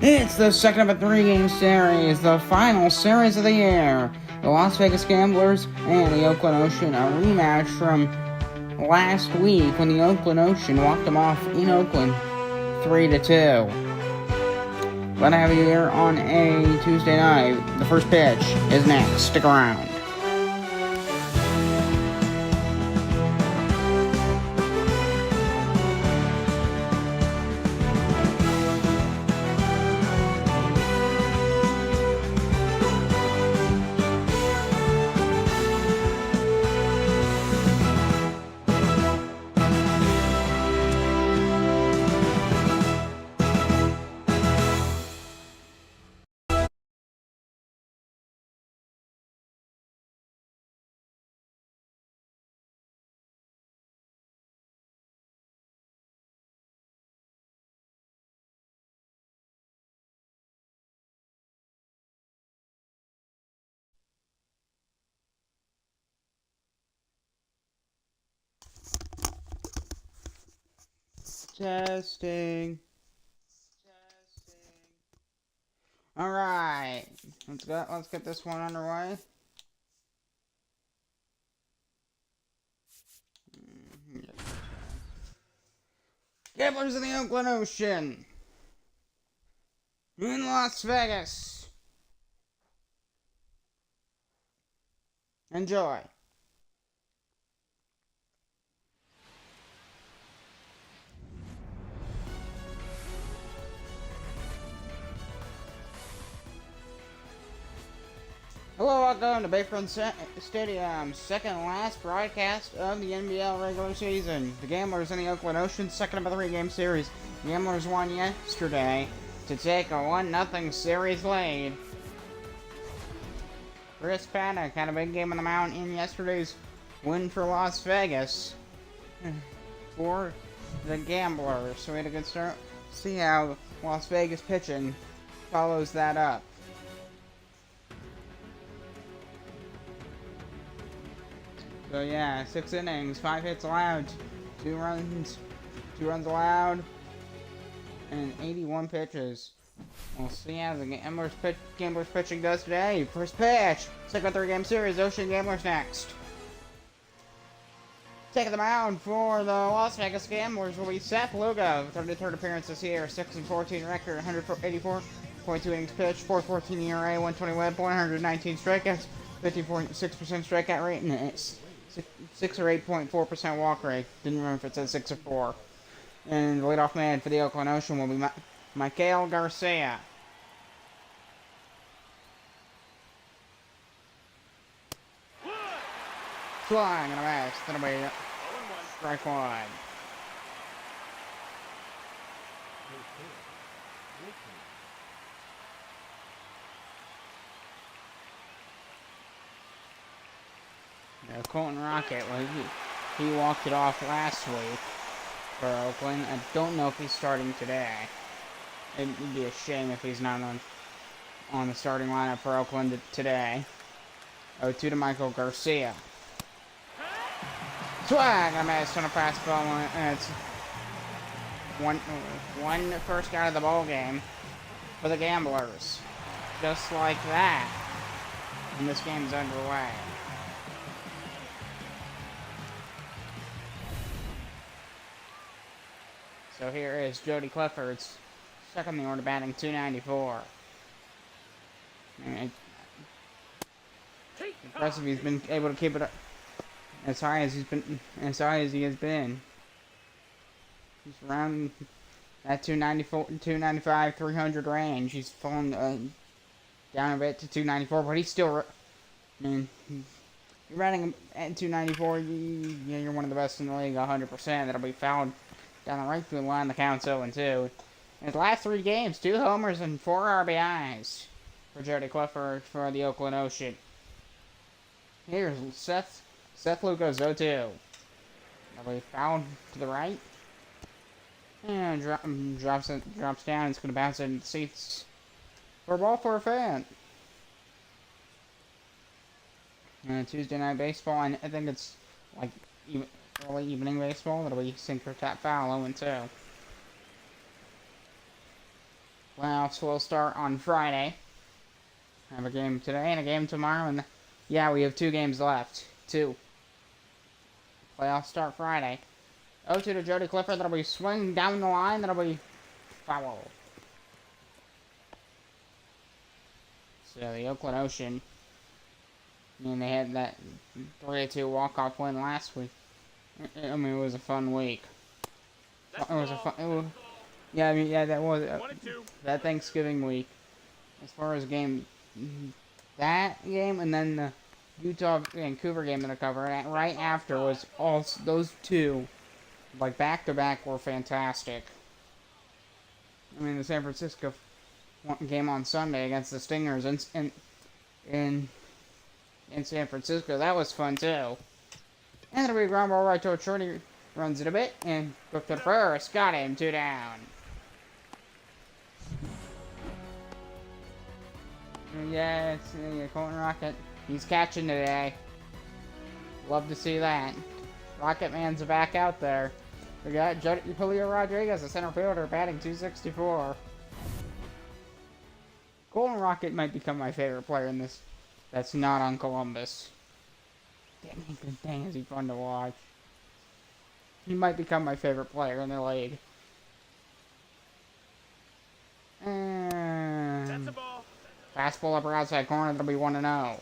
It's the second of a three-game series, the final series of the year. The Las Vegas Gamblers and the Oakland Ocean, a rematch from last week when the Oakland Ocean walked them off in Oakland 3-2. Glad to have you here on a Tuesday night. The first pitch is next. Stick around. Testing. Alright. Let's get this one underway. Gamblers in the Oakland Ocean. In Las Vegas. Enjoy. Hello, welcome to Bayfront Stadium's second and last broadcast of the NBL regular season. The Gamblers in the Oakland Ocean, second of a three-game series. The Gamblers won yesterday to take a 1-0 series lead. Chris Paddock had a big game on the mound in yesterday's win for Las Vegas for the Gamblers. So we had a good start. See how Las Vegas pitching follows that up. So yeah, 6 innings, 5 hits allowed, 2 runs allowed, and 81 pitches. We'll see how the Gamblers pitching does today. First pitch, second 3-game series, Ocean Gamblers next. Taking the mound for the Las Vegas Gamblers will be Seth Lugo, 33rd appearance this year, 6-14 record, 184.2 innings pitched, 4.14 ERA, 120 WHIP, 119 strikeouts, 50.6% strikeout rate, and it's 6 or 8.4% walk rate. Didn't remember if it said 6 or 4. And the leadoff man for the Oakland Ocean will be Miguel Garcia. Swing and a miss. That'll be strike one. Colton Rocket, well, he walked it off last week for Oakland. I don't know if he's starting today. It'd be a shame if he's not on the starting lineup for Oakland today. 0-2 to Michael Garcia. Swag! I missed on a fastball, and it's one first out of the ball game for the Gamblers. Just like that. And this game's underway. So here is Jody Clifford's second in the order, batting .294. Impressive. He's been able to keep it up as high as he has been. He's around that 294, 295, 300 range. He's fallen down a bit to 294, but he's still. You're running at 294. You're one of the best in the league, 100%. That'll be fouled down the right field line. The count's 0-2. In his last 3 games, 2 homers and 4 RBIs for Jody Clifford for the Oakland Ocean. Here's Seth Lugo's 0-2. That'll be fouled to the right. And drops down. It's going to bounce in the seats for a ball for a fan. Tuesday night baseball, and I think it's like early evening baseball. That'll be sinker tap foul 0-2. Playoffs will start on Friday. I have a game today and a game tomorrow, and yeah, we have 2 games left. 2. Playoffs start Friday. 0-2 to Jody Clifford. That'll be swing down the line. That'll be foul. So the Oakland Ocean, I mean, they had that 3-2 walk-off win last week. I mean, it was a fun week. It was a fun. Yeah, I mean, yeah, that was that Thanksgiving week. As far as that game, and then the Utah-Vancouver game that I covered right after was all those 2, like back-to-back, were fantastic. I mean, the San Francisco game on Sunday against the Stingers in San Francisco, that was fun too. And it'll be a ground ball right to a shorty, runs it a bit, and looked at first, got him, 2 down. Yeah, it's Colton Rocket. He's catching today. Love to see that. Rocket Man's back out there. We got Julio Rodriguez, a center fielder, batting .264. Golden Rocket might become my favorite player in this. That's not on Columbus. Dang, is he fun to watch. He might become my favorite player in the league. That's a ball. Fastball upper outside corner, that'll be 1-0.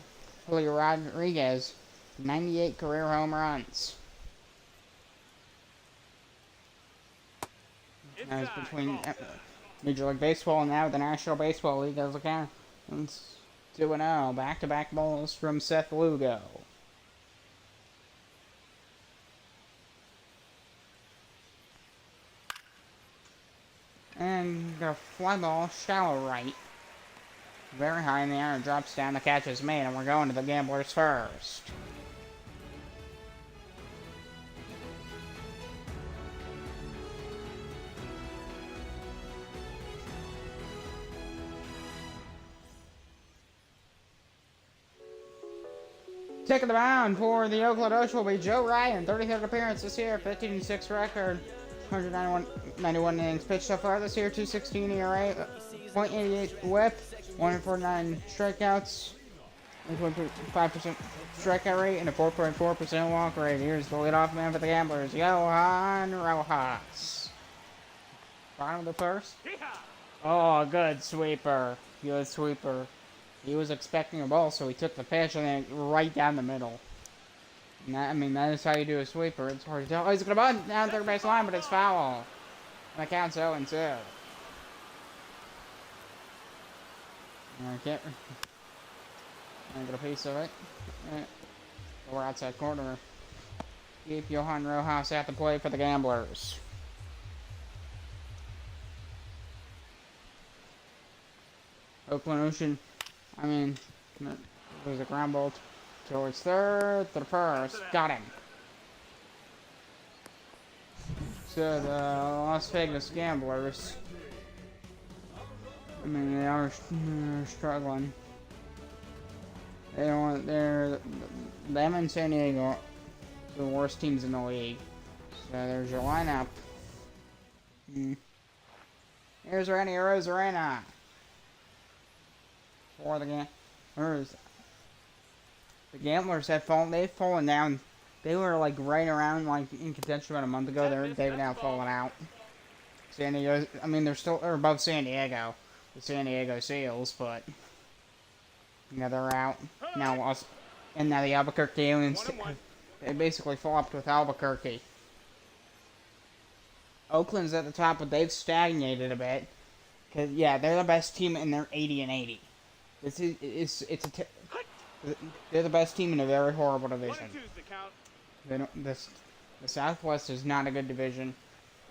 Julio Rodriguez, 98 career home runs. That was between Major League Baseball and now the National Baseball League as a count. 2-0. Back-to-back balls from Seth Lugo. And the fly ball, shallow right. Very high in the air, drops down, the catch is made, and we're going to the Gamblers first. Taking the mound for the Oakland Ocean will be Joe Ryan, 33rd appearance this year, 15-6 record, 191 innings pitched so far this year, 2.16 ERA, .88 WHIP, 149 strikeouts, 1.5% strikeout rate, and a 4.4% walk rate. Here's the leadoff man for the Gamblers, Johan Rojas. Bottom of the first. Oh, good sweeper. Good sweeper. He was expecting a ball, so he took the pitch and then right down the middle. And that, I mean, that is how you do a sweeper. It's hard to tell. Oh, he's going to bunt down third base line, but it's foul. And the count's 0-2. I get a piece of it. We're outside corner. Keep Johan Rojas at the plate for the Gamblers. Oakland Ocean, I mean, there's a ground ball towards third, to the first. Got him. So the Las Vegas Gamblers, I mean, they're struggling. Them and San Diego are the worst teams in the league. So there's your lineup. Here's Randy Rosarena for the Gamblers. The Gamblers have fallen down. They were like right around like in contention about a month ago. They've now fallen out. San Diego, I mean, they're above San Diego, the San Diego Seals, but yeah, they're out now. And now the Albuquerque Aliens, they basically flopped with Albuquerque. Oakland's at the top, but they've stagnated a bit. Cause yeah, they're the best team, and they're 80-80. They're the best team in a very horrible division. The Southwest is not a good division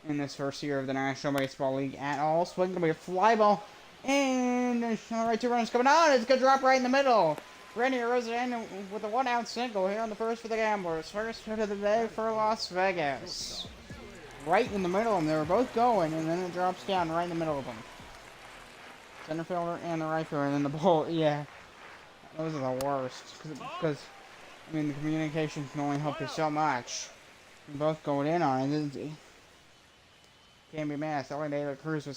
in this first year of the National Baseball League at all. Swing gonna be a fly ball, and right, 2 runners coming on. It's gonna drop right in the middle. Randy Rosarena with a 1-out single here on the first for the Gamblers. First hit of the day for Las Vegas. Right in the middle of them. They were both going, and then it drops down right in the middle of them. Center fielder and the right fielder, and then the ball. Yeah, those are the worst. Because I mean, the communication can only help you so much. Both going in on it. Can't be mad. Ellie David Cruz with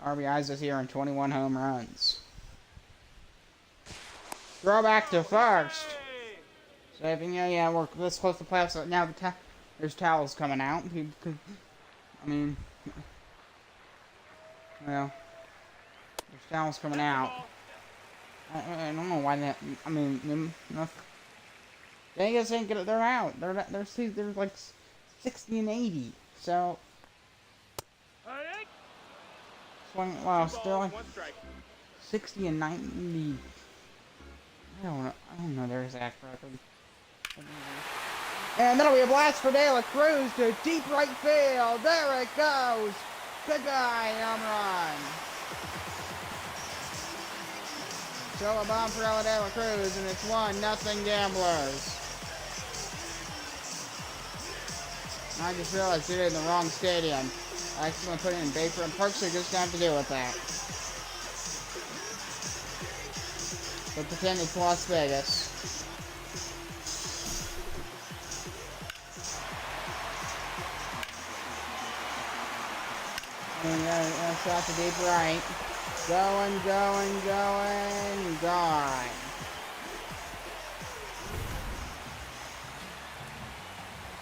RBIs this year and 21 home runs. Throw back to first. So, yeah, we're this close to playoffs. So now there's towels coming out. I mean, well, there's towels coming out. I don't know why that. I mean, they just ain't good. They're out. They're like 60 and 80. So, well, still like 60 and 90. I don't know their exact record. And that'll be a blast for De La Cruz to deep right field. There it goes. Goodbye, home run. So a bomb for De La Cruz, and it's 1-0 Gamblers. I just realized it in the wrong stadium. I accidentally put it in Bayfront. Parks are just gonna have to deal with that. But pretend it's Las Vegas. And shot to deep right. Going, gone.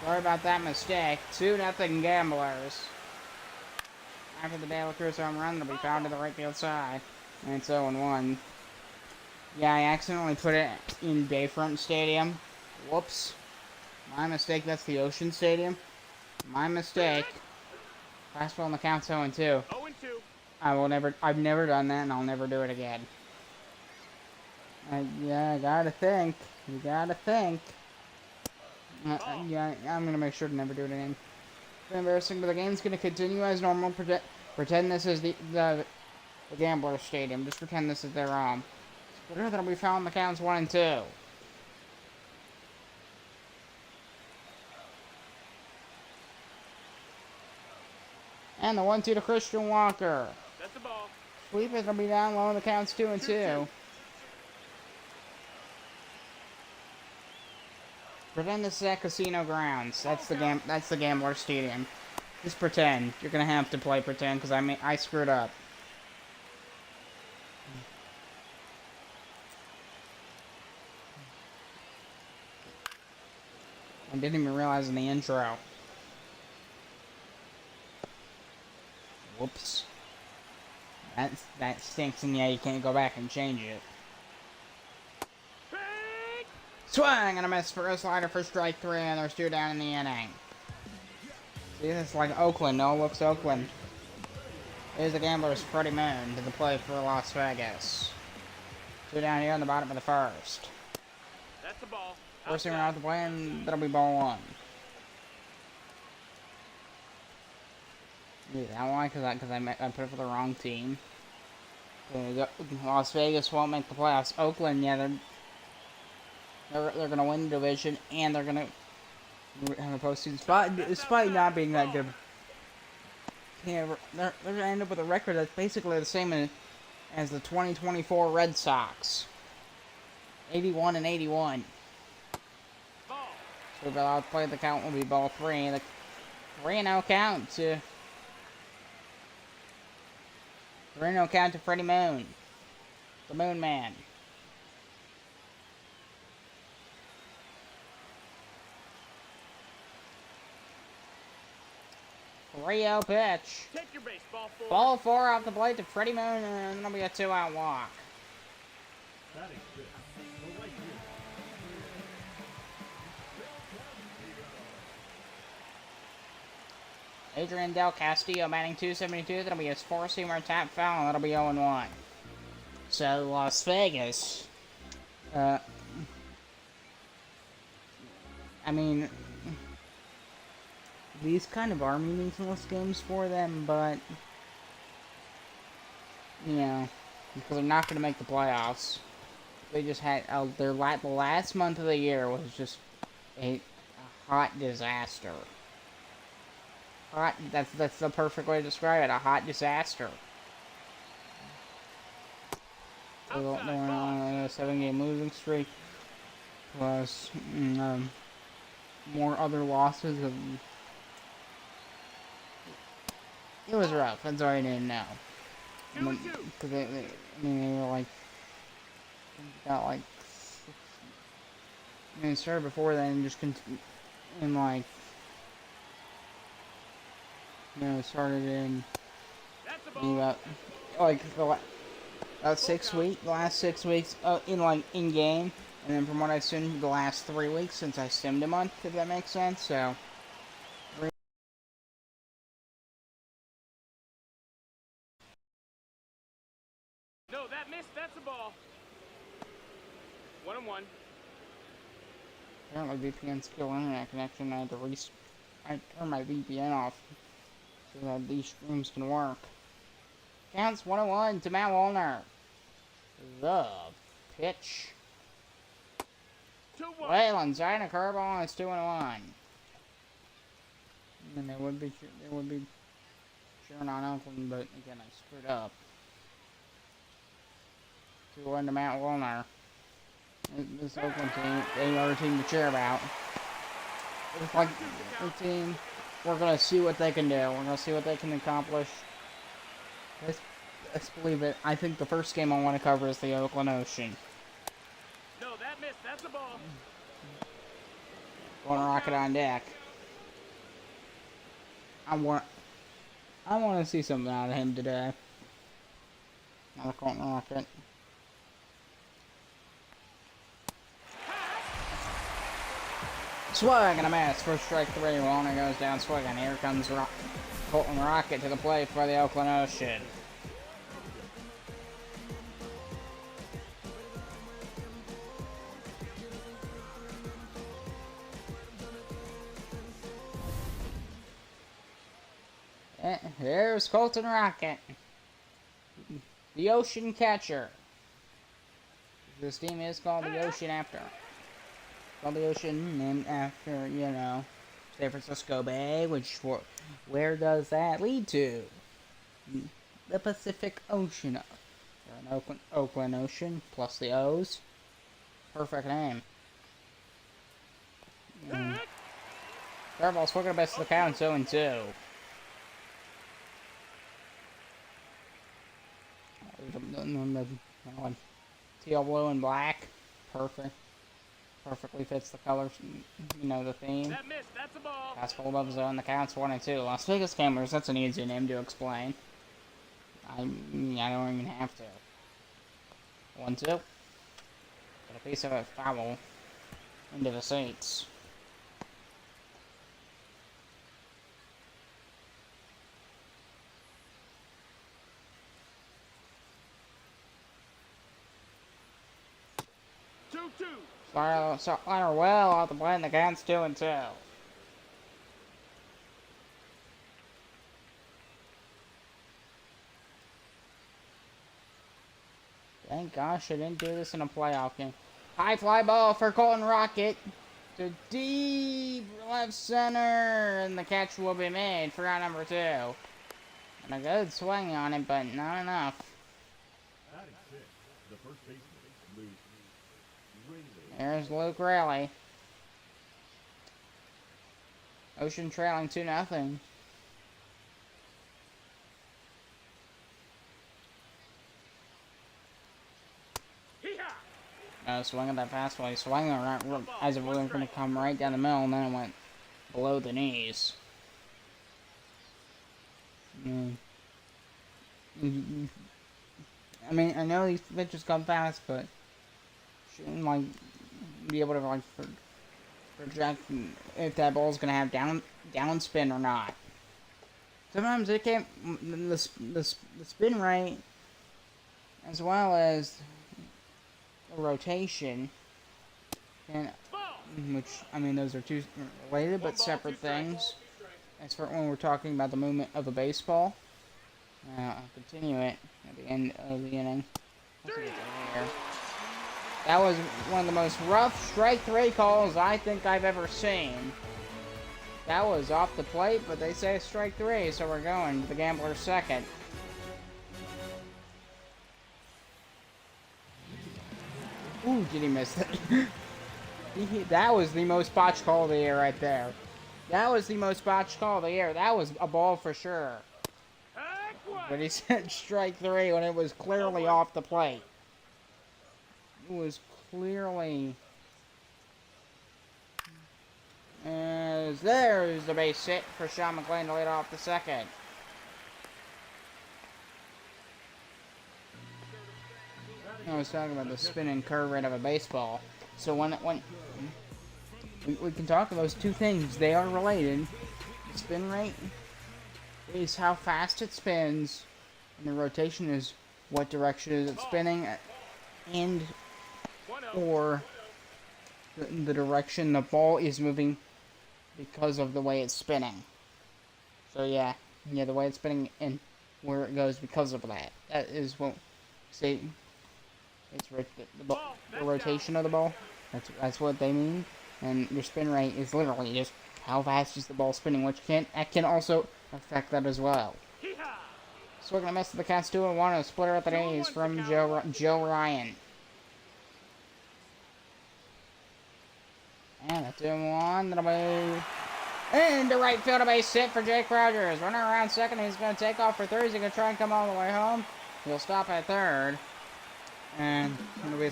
Sorry about that mistake. 2-0 Gamblers. After the De La Cruz home run, it'll be found to the right field side. And it's 0-1. Yeah, I accidentally put it in Bayfront Stadium. Whoops. My mistake, that's the Ocean Stadium. My mistake. Fastball on the count's 0-2. 0-2. I've never done that, and I'll never do it again. Yeah, I gotta think. You gotta think. Yeah, I'm gonna make sure to never do it again. It's embarrassing, but the game's gonna continue as normal. Pretend this is the Gambler Stadium. Just pretend this is their Splitter that'll be found in the counts 1-2. And the 1-2 to Christian Walker. That's the ball. Sweep it'll be down low in the counts 2-2. Pretend this is at Casino Grounds. That's the Gambler Stadium. Just pretend. You're gonna have to play pretend because I screwed up. I didn't even realize in the intro. Whoops. That stinks, and yeah, you can't go back and change it. Swing and a miss for a slider for strike 3, and there's 2 down in the inning. See, it's like Oakland. No, looks Oakland. Here's the Gamblers' Freddie Moon to the plate for Las Vegas. 2 down here on the bottom of the first. That's the ball. First inning out the play, and that'll be ball 1. Yeah, that one because I put it for the wrong team. Las Vegas won't make the playoffs. Oakland, yeah, they're gonna win the division and they're gonna have a postseason spot despite not being that good. Yeah, they're gonna end up with a record that's basically the same as the 2024 Red Sox. 81 and 81. So if I'll play, the count will be ball 3. The 3-0 count to 3-0 count to Freddie Moon, the Moon Man. 3-0 pitch. Take your base, ball 4. Ball 4 off the plate to Freddie Moon, and it'll be a 2-out walk. Adrian Del Castillo batting .272. That'll be his 4-seamer tap foul, and that'll be 0-1. So Las Vegas, I mean, these kind of are meaningless games for them, but you know, because they're not going to make the playoffs. They just had the last month of the year was just a hot disaster. That's the perfect way to describe it. A hot disaster. So they're on a 7-game losing streak, plus more other losses. It was rough. That's all I didn't know. And then, 2-2. cause I mean, they were like, got like, I mean, it started before then, and just and like, you know, it started in That's a maybe ball. about like about 6 weeks, the last 6 weeks, in like in game, and then from what I've seen, the last 3 weeks since I simmed a month, if that makes sense. So. No, that missed. That's a ball. 1-1. Apparently VPN's killer internet connection. I had to I turned my VPN off so that these streams can work. Counts 101 to Matt Wallner. The pitch. 2-1. Wayland signing a curveball and it's 2-1. And they would be cheering on Oakland, but again I screwed up. 2-1 to Matt Wallner. This Oakland team, they are a team to cheer about. It's like the team. We're gonna see what they can do. We're gonna see what they can accomplish. Let's believe it. I think the first game I want to cover is the Oakland Ocean. No, that missed. That's a ball. Going to rocket on deck. I want to see something out of him today. Not a Colton Rocket. Swing and a miss. First strike 3. Wallner goes down swinging. Here comes Colton Rocket to the plate for the Oakland Ocean. Here's Colton Rocket, the Ocean Catcher. This team is called the Ocean after. Called the Ocean named after, you know, San Francisco Bay, which where does that lead to? The Pacific Ocean. An Oakland Ocean plus the O's. Perfect name. Curveball swinging best of the count, 0-2. Teal blue and black. Perfectly fits the colors, you know, the theme. That missed. That's a ball. Fastball above zone, the count's 1-2. Las Vegas Gamblers, that's an easy name to explain. I don't even have to. 1-2. Got a piece of a foul into the seats. Liner well off the plane, the count's 2-2. Thank gosh I didn't do this in a playoff game. High fly ball for Colton Rocket to deep left center, and the catch will be made for out number 2. And a good swing on it, but not enough. There's Luke Raleigh. Ocean trailing 2-0. Swing at that fastball. He swung around as if it was going to come right down the middle, and then it went below the knees. I mean, I know these pitches come fast, but shouldn't like be able to like project if that ball's gonna have down spin or not. Sometimes it can't. The spin rate, as well as the rotation, and which I mean those are two related but separate things. As for when we're talking about the movement of a baseball, I'll continue it at the end of the inning. That was one of the most rough strike 3 calls I think I've ever seen. That was off the plate, but they say strike 3, so we're going to the gambler's second. Ooh, did he miss that? That was the most botched call of the year right there. That was the most botched call of the year. That was a ball for sure. But he said strike 3 when it was clearly off the plate. It was clearly... As there's the base hit for Sean McLean to lead off the second. I was talking about the spin and curve rate of a baseball. So when we can talk about those two things, they are related. The spin rate is how fast it spins, and the rotation is what direction is it spinning, and or the direction the ball is moving because of the way it's spinning. So yeah, the way it's spinning and where it goes because of that. That is what say. It's the rotation of the ball. That's what they mean. And your spin rate is literally just how fast is the ball spinning, which can also affect that as well. Swing and a miss to the Cats 2-1. A splitter at the knees from Joe Ryan. And a 2-1. That'll be into right field, a base hit for Jake Rogers. Running around second, he's going to take off for third. He's going to try and come all the way home. He'll stop at third. And it'll be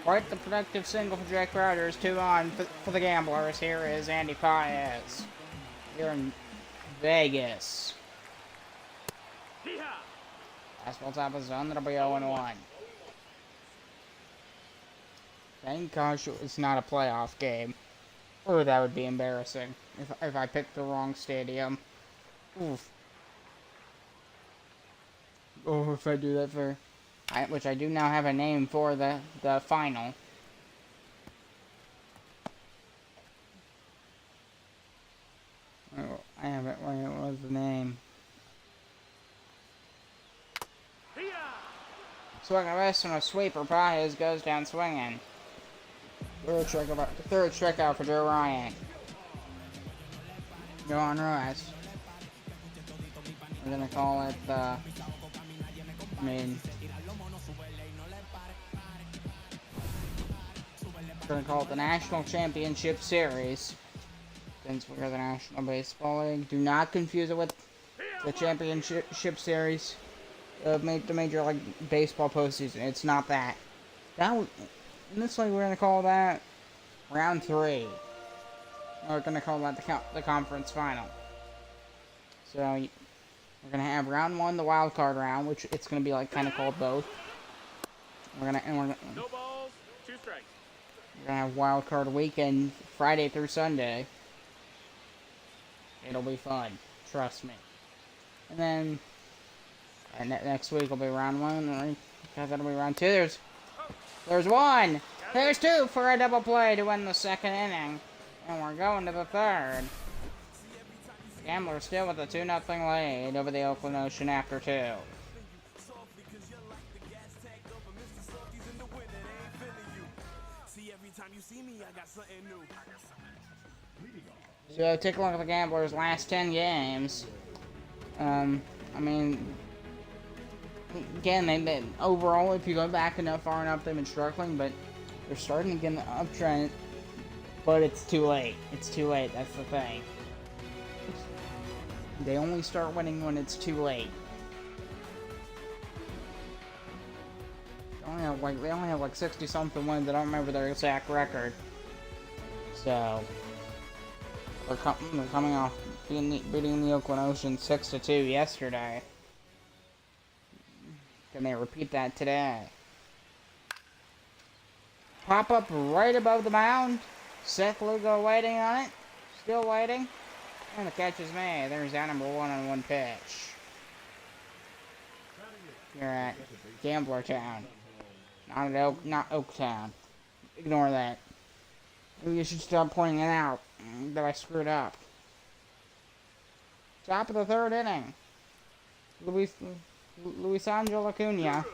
quite the productive single for Jake Rogers. 2 on for the Gamblers. Here is Andy Paez. Here in Vegas. Fastball top of the zone. That'll be 0-1. Thank gosh it's not a playoff game. Oh, that would be embarrassing if I picked the wrong stadium. Oof. Oh, if I do that for... which I do now have a name for the final. Oh, I have it. What was the name? Swing a miss and a sweeper. Paez goes down swinging. Third strikeout for Joe Ryan. Go on Russ. We're gonna call it the... Gonna call it the National Championship Series, since we're the National Baseball League. Do not confuse it with the Championship Series of the Major League Baseball postseason. It's not that. In this league, we're gonna call that Round 3. We're gonna call that the Conference Final. So we're gonna have Round 1, the wild card round, which it's gonna be like kind of called both. We're gonna no balls, 2 strikes. We're gonna have wild card weekend, Friday through Sunday. It'll be fun, trust me. And then next week will be round 1, because that'll be round 2. There's 1, there's 2 for a double play to win the second inning, and we're going to the third. Gamblers still with a 2-0 lead over the Oakland Ocean after 2. So take a look at the Gamblers' last 10 games. I mean, again, they overall, if you go back far enough, they've been struggling, but they're starting to get an uptrend. But it's too late. It's too late. That's the thing. They only start winning when it's too late. They only have like 60-something wins. I don't remember their exact record. So they're coming off beating the Oakland Ocean 6-2 yesterday. Can they repeat that today? Pop up right above the mound. Seth Lugo waiting on it. Still waiting. And the catch is made. There's out number 1-on-1 pitch. You're at Gambler Town. Not Oaktown. Ignore that. Maybe you should stop pointing it out that I screwed up. Top of the third inning. Luisangel Acuna.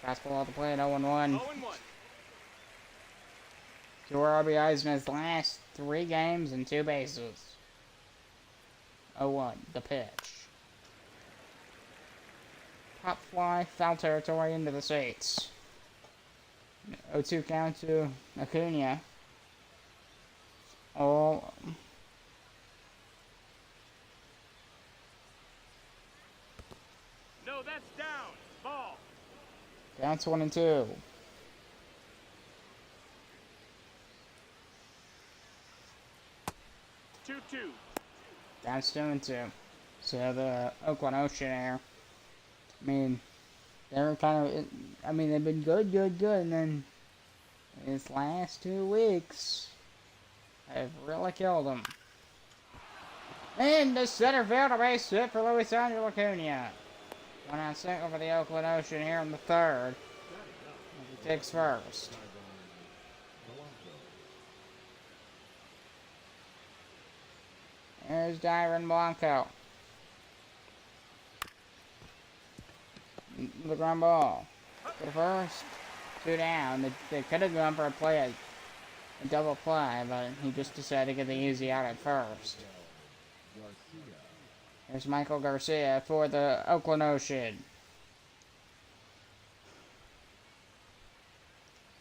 Fastball at the plate, 0-1. 2 RBIs in his last 3 games and 2 bases. 0-1, the pitch. Pop fly, foul territory into the seats. 0-2 count to Acuna. All No, that's down. Ball. Counts 1 and 2. Two. Counts 2 and 2. So the Oakland Ocean Air, I mean, they're kind of, I mean, they've been good, and then these last 2 weeks have really killed them. And the center field, a base hit for Luis Angel Acuna. 1 out single for the Oakland Ocean here in the 3rd. He takes first. There's Dyron Blanco. The ground ball. For the first. 2 down. They could have gone for a double play, but he just decided to get the easy out at first. There's Michael Garcia for the Oakland Ocean.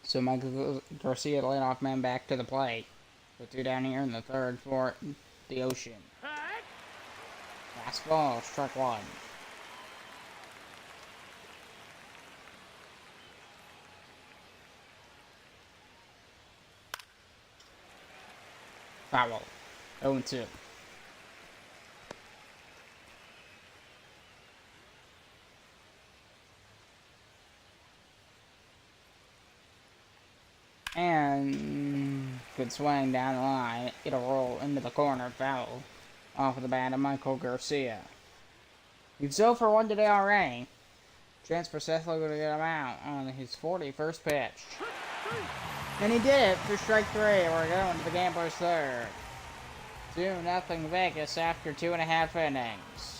So Michael Garcia, leadoff man, back to the plate. So 2 down here in the 3rd for the Ocean. Fastball, strike 1. Foul. 0-2. And good swing down the line. It'll roll into the corner. Foul off of the bat of Michael Garcia. He's 0 for 1 today already. Chance for Seth Logan to get him out on his 41st pitch. And he did it for strike 3. We're going to the Gamblers' 3rd. 2-0 Vegas after 2.5 innings.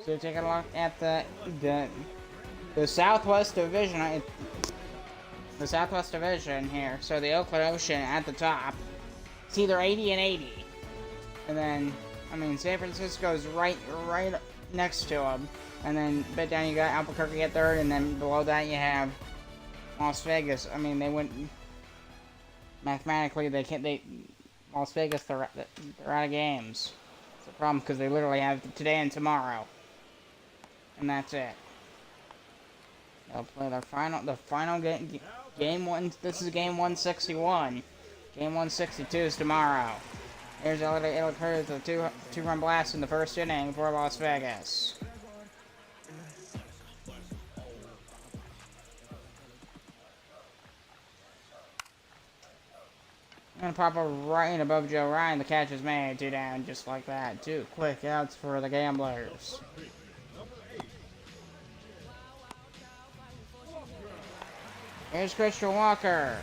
So taking a look at the Southwest Division. The Southwest Division here. So the Oakland Ocean at the top. It's either 80 and 80. And then, I mean, San Francisco's right next to them. And then a bit down you got Albuquerque at 3rd. And then below that you have Las Vegas. I mean, they went mathematically. Las Vegas, they're out of games. It's a problem because they literally have today and tomorrow. And that's it. They'll play the final game 1. This is game 161. Game 162 is tomorrow. Here's it'll occur as a two-run blast in the 1st inning for Las Vegas. And pop a right above Joe Ryan. The catch is made. 2 down, just like that. 2 quick outs for the Gamblers. Here's Christian Walker.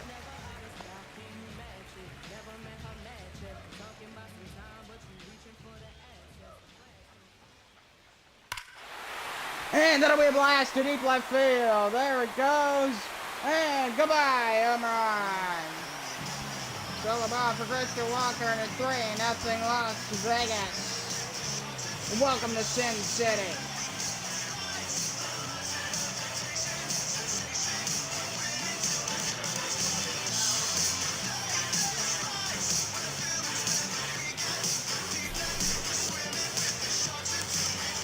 And that'll be a blast to deep left field. There it goes. And goodbye, home run. So the ball for Christian Walker and a 3-0 loss to Vegas. Welcome to Sin City.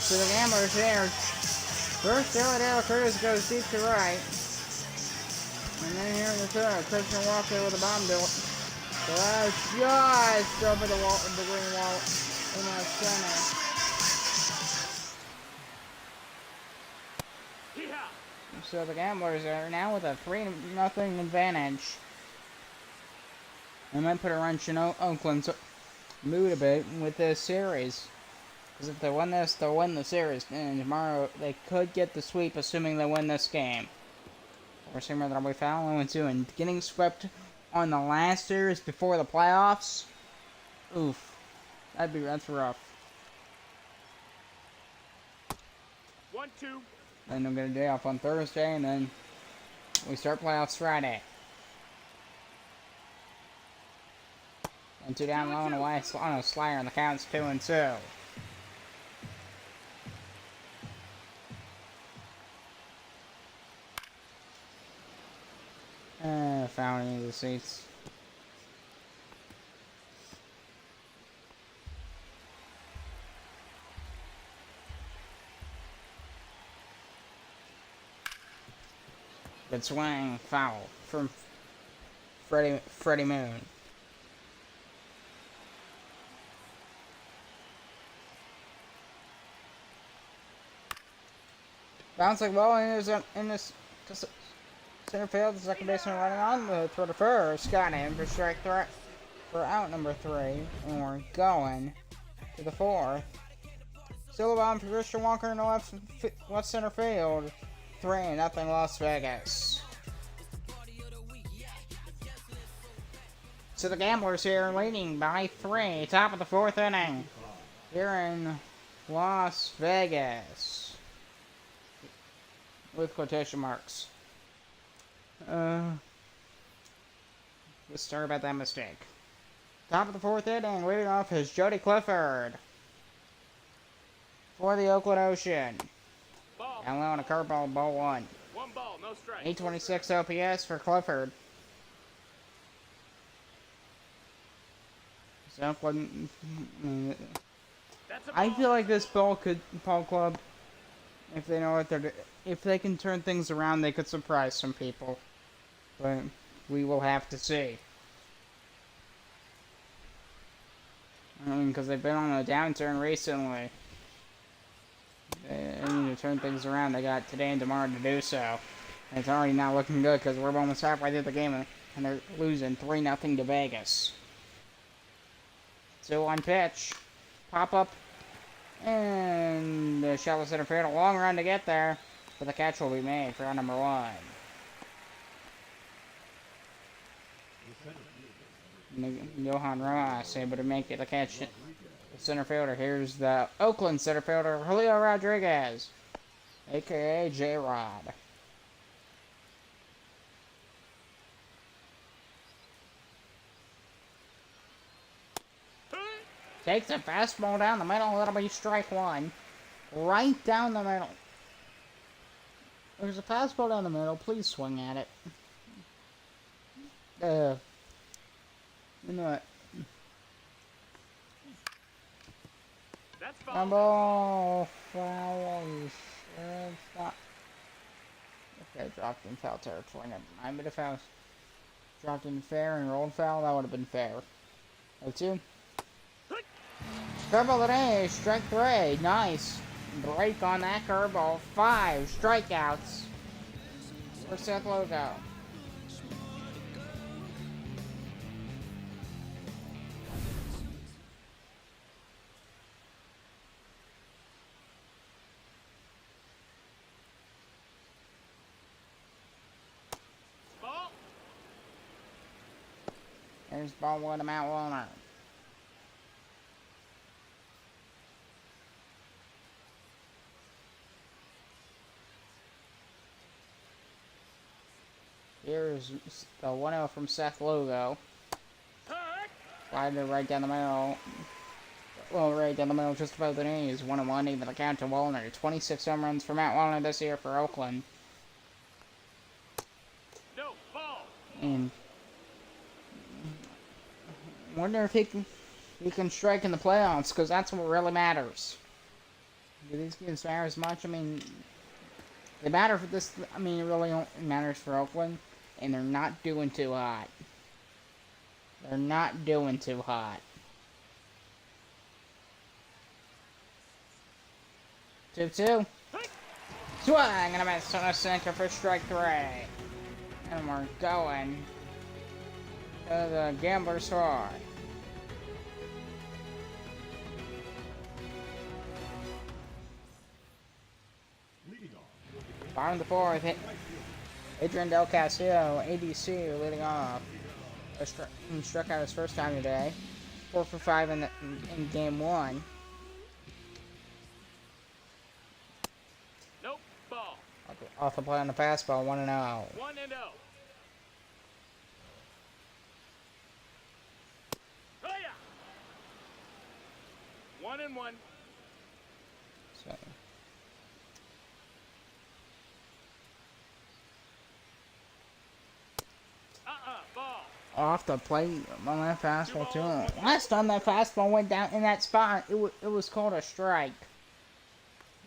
So the Gamblers here. First, Delaware Cruz goes deep to right. And then here in the 3rd, Christian Walker with a bomb to it. So that's just over the green wall in the center. So the Gamblers are now with a 3-0 advantage. They might put a wrench in Oakland's mood a bit with this series. Because if they win this, they'll win the series. And tomorrow, they could get the sweep, assuming they win this game. We're seeing that they'll be following too. And getting swept on the last series before the playoffs, oof. That's rough. 1-2. Then they'll get a day off on Thursday, and then we start playoffs Friday. And 2 down low and away on a slider, and the count's 2-2. the seats. Good swing, foul from Freddie Moon. Bouncing ball in this center field. The second baseman running on the throw to first. Got him for strike threat for out number 3, and we're going to the 4th. Still a bomb for Christian Walker in the left center field. 3-0 Las Vegas. So the Gamblers here leading by 3. Top of the 4th inning here in Las Vegas. With quotation marks. Sorry about that mistake. Top of the 4th inning, leading off is Jody Clifford for the Oakland Ocean. Ball. And on a curveball, ball 1. 1 ball, no strike. 826 OPS for Clifford. So Oakland, That's a ball. I feel like this ball club, if they know what they're doing, if they can turn things around, they could surprise some people. But we will have to see. I mean, because they've been on a downturn recently. They need to turn things around. They got today and tomorrow to do so. And it's already not looking good because we're almost halfway through the game and they're losing 3-0 to Vegas. 2-1 pitch. Pop up. And the shallow center field. A long run to get there. But the catch will be made for out number 1. Johan Ross able to make it a catch. The center fielder. Here's the Oakland center fielder, Julio Rodriguez, aka J-Rod. Takes a fastball down the middle. That'll be strike 1. Right down the middle. There's a fastball down the middle. Please swing at it. You know what? That's foul. Ball foul. It's not. Okay, dropped in foul territory. Never mind. But if I was dropped in fair and rolled foul, that would have been fair. 0-2. Curveball today, strike 3. Nice break on that curveball. 5 strikeouts for Seth Logo. Ball. There's ball 1 to Matt Wallner. Here's the 1-0 from Seth Logo. Slider right down the middle. Well, right down the middle, just above the knees. 1-1, even the count to Wallner. 26 home runs for Matt Wallner this year for Oakland. No, ball. And wonder if he can strike in the playoffs, because that's what really matters. Do these games matter as much? I mean, they matter for this. I mean, it really matters for Oakland. And they're not doing too hot. They're not doing too hot. 2-2. Swing and a miss on a sinker for strike 3. And we're going to the Gambler's Side. Bottom of the 4th. Adrian Del Castillo, ADC, leading off. He struck out his first time today. 4 for 5 in game 1. Nope, ball. Off the play on the fastball, 1-0. 1-0. 1-1. So. Ball. off the plate on that fastball too. Last time that fastball went down in that spot, it was called a strike.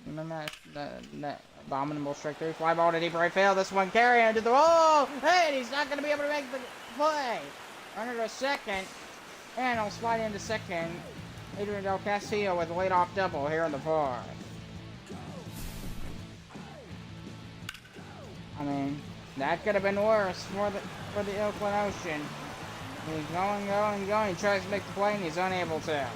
Remember that abominable strike three? Fly ball to deep right field. This one carrying to the wall. Hey, he's not going to be able to make the play. Runner to second, and he'll slide into second. Adrian Del Castillo with a leadoff double here in the fourth. I mean, that could have been worse for the Oakland Ocean. He's going. He tries to make the play, and he's unable to.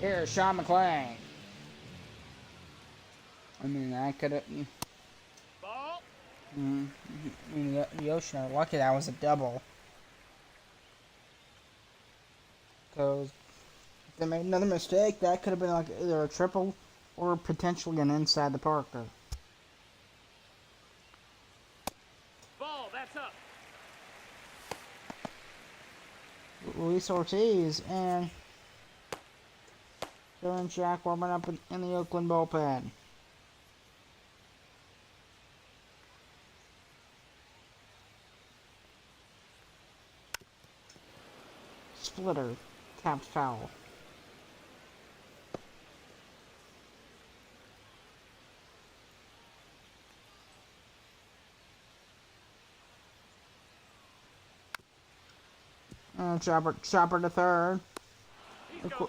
Here's Sean McClain. I mean, I could have. Ball. I mean, the Ocean are lucky that was a double. Because if they made another mistake, that could have been like either a triple or potentially an inside the park. Ball. That's up. Luis Ortiz and Dylan Shack warming up in the Oakland bullpen. Splitter, tapped foul. Chopper to third.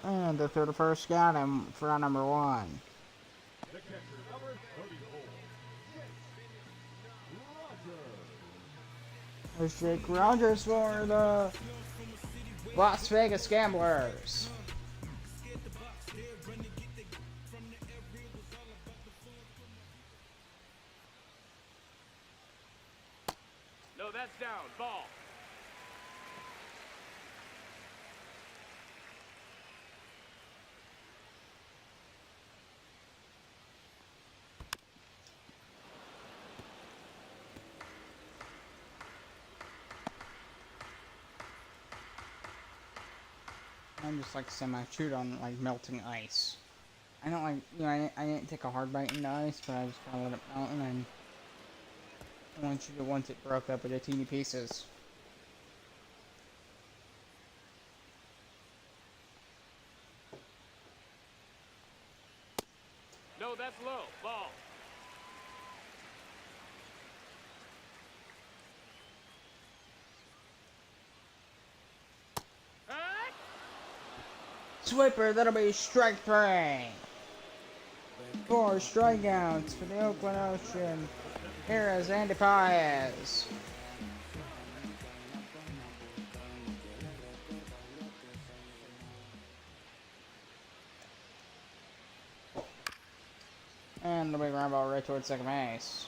And the third to first got him for out number one. There's Jake Rogers for the Las Vegas Gamblers. No, that's down. Ball. I'm just like semi-chewed on like melting ice. I don't like, you know, I didn't take a hard bite into ice, but I just kind of let it melt, and once it broke up into teeny pieces. No, that's low. Ball. Hey! Sweeper, that'll be strike three. 4 strikeouts for the Oakland Ocean. Here is Andy Paez. And the big ground ball right towards second base.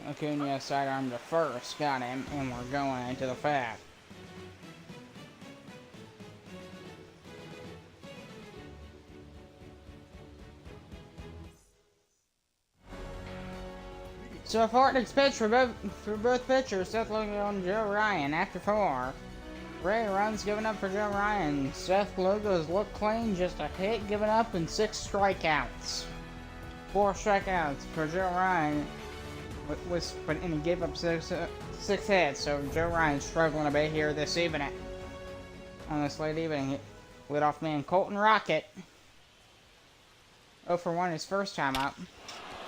Acuna sidearm to first, got him, and we're going into the fifth. So far, next pitch for both pitchers. Seth looking on Joe Ryan after 4. 3 runs given up for Joe Ryan. Seth Lugo's looked clean, just a hit given up, and 6 strikeouts. 4 strikeouts for Joe Ryan, and he gave up 6 hits. So Joe Ryan's struggling a bit here this evening. On this late evening, leadoff man Colton Rocket. 0 for 1 his first time up.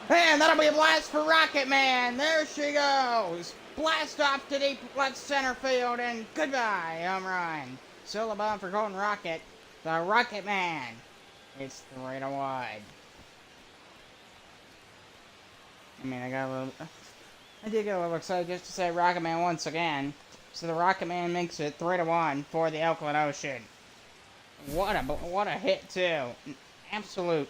And that'll be a blast for Rocket Man. There she goes. Blast off to deep left center field, and goodbye, home run. Solo bomb for Colton Rocket. The Rocket Man. It's 3-1. I mean, I did get a little excited just to say Rocket Man once again. So the Rocket Man makes it 3-1 for the Oakland Ocean. What a hit too. An absolute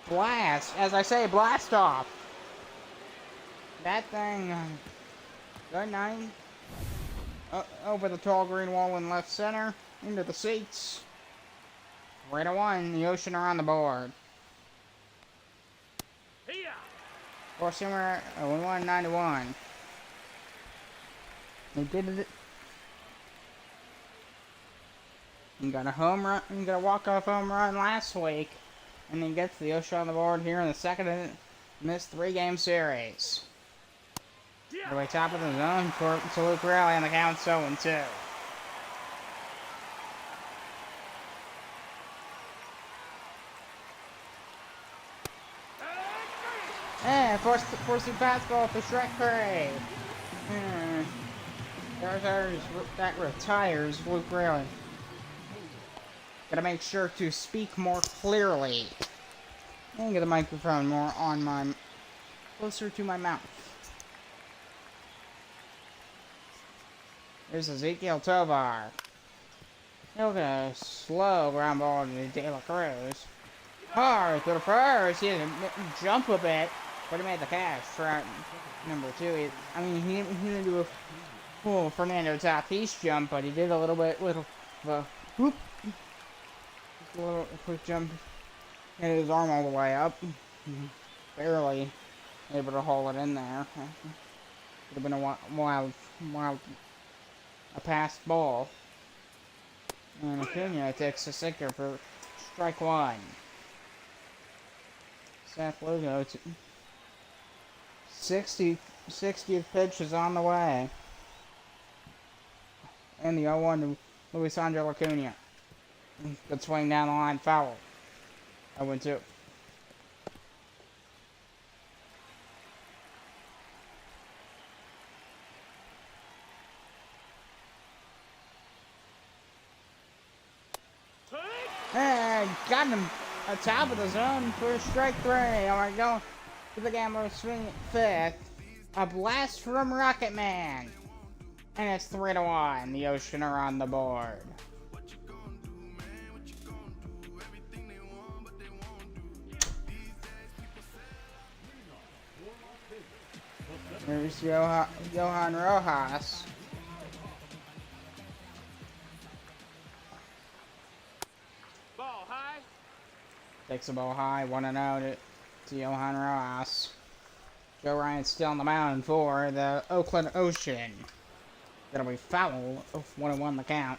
blast. As I say, blast off. That thing, good night. Over the tall green wall in left center, into the seats. 3-1, the Ocean are on the board. Four-seamer, 191. They did it. You got a home run. You got a walk-off home run last week And he gets the Ocean on the board here in the second in this 3-game series. To the top of the zone for Luke Raleigh, and the count's 0-2. And forcing fastball for strike 3. That retires Luke Raleigh. Gotta make sure to speak more clearly. And get the microphone more on my... closer to my mouth. Here's Ezekiel Tovar. He'll get a slow ground ball to De La Cruz. Hard to the first. He had to jump a bit, but he made the catch for number 2. He didn't do a full Fernando Tatis jump, but he did a little bit with a whoop. Just a little quick jump. Hit his arm all the way up. Barely able to hold it in there. Could have been a wild, a passed ball. And Acuna takes a sinker for strike 1. Seth Lugo, 60th pitch is on the way. And the 0-1 to Luis Angel Acuna. Good swing down the line, foul. 0-2. And got him at top of the zone for strike 3. Alright, going to the gambler swing at 5th. A blast from Rocket Man. And it's 3-1. The Ocean are on the board. There's Johan Rojas. Ball high. Takes the ball high, 1-0 to Johan Rojas. Joe Ryan's still on the mound for the Oakland Ocean. That'll be foul. 1-1 the count.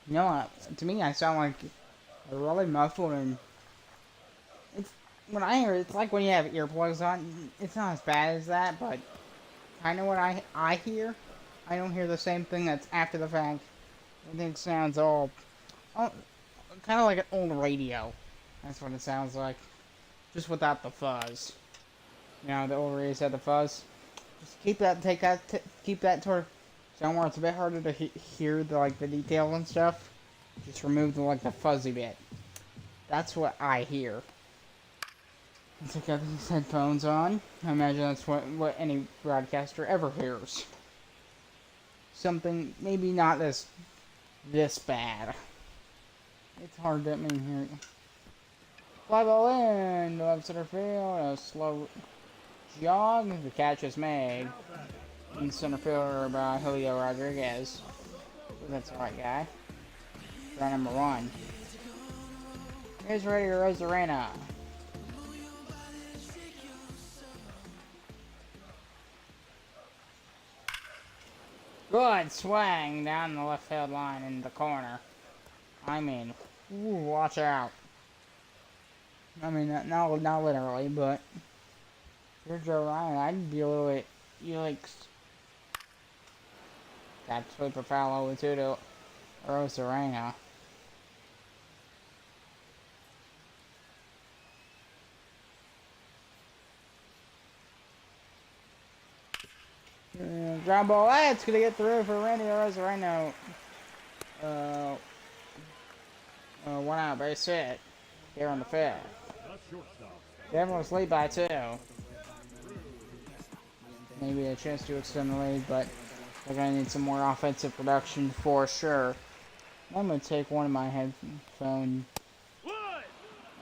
You know what? To me, I sound like really muffled, and when I hear it, it's like when you have earplugs on. It's not as bad as that, but kind of what I hear. I don't hear the same thing that's after the fact. I think it sounds all kind of like an old radio. That's what it sounds like, just without the fuzz. You know, the old radios had the fuzz. Just keep that, keep that toward somewhere it's a bit harder to hear the the details and stuff. Just remove the fuzzy bit. That's what I hear. Let's take out these headphones on. I imagine that's what any broadcaster ever hears. Something maybe not this bad. It's hard to hear it. Fly ball in, left center field, a slow jog. The catch is made. In center fielder by Julio Rodriguez. That's the right guy. Try number 1. Here's Radio Rosarena. Good swing down the left field line in the corner. Ooh, watch out. Not literally, but if you're Joe Ryan, I'd be a little bit yikes. That sweeper foul 0-2 to Rosarena. Ground ball, it's gonna get through for Randy Rosarena. 1 out, base hit. Here on the 5th. Devils lead by 2. Maybe a chance to extend the lead, but they're gonna need some more offensive production for sure. I'm gonna take one of my headphones.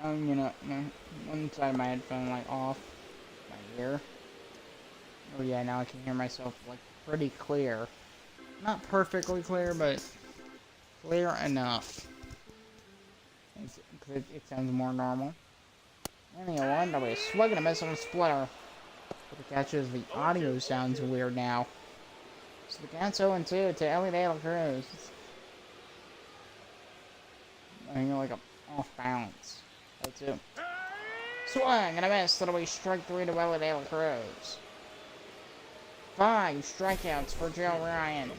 One side of my headphone off my ear. Oh yeah, now I can hear myself pretty clear. Not perfectly clear, but clear enough. It sounds more normal. And the 1, that'll be a swing and a miss on a splitter. But the catch is the audio sounds weird now. So the count's 0-2 to Ellie De La Cruz. And you're like a off balance. That's it. Swing and a miss. That'll be strike 3 to Willa De La Cruz. 5 strikeouts for Joe Ryan.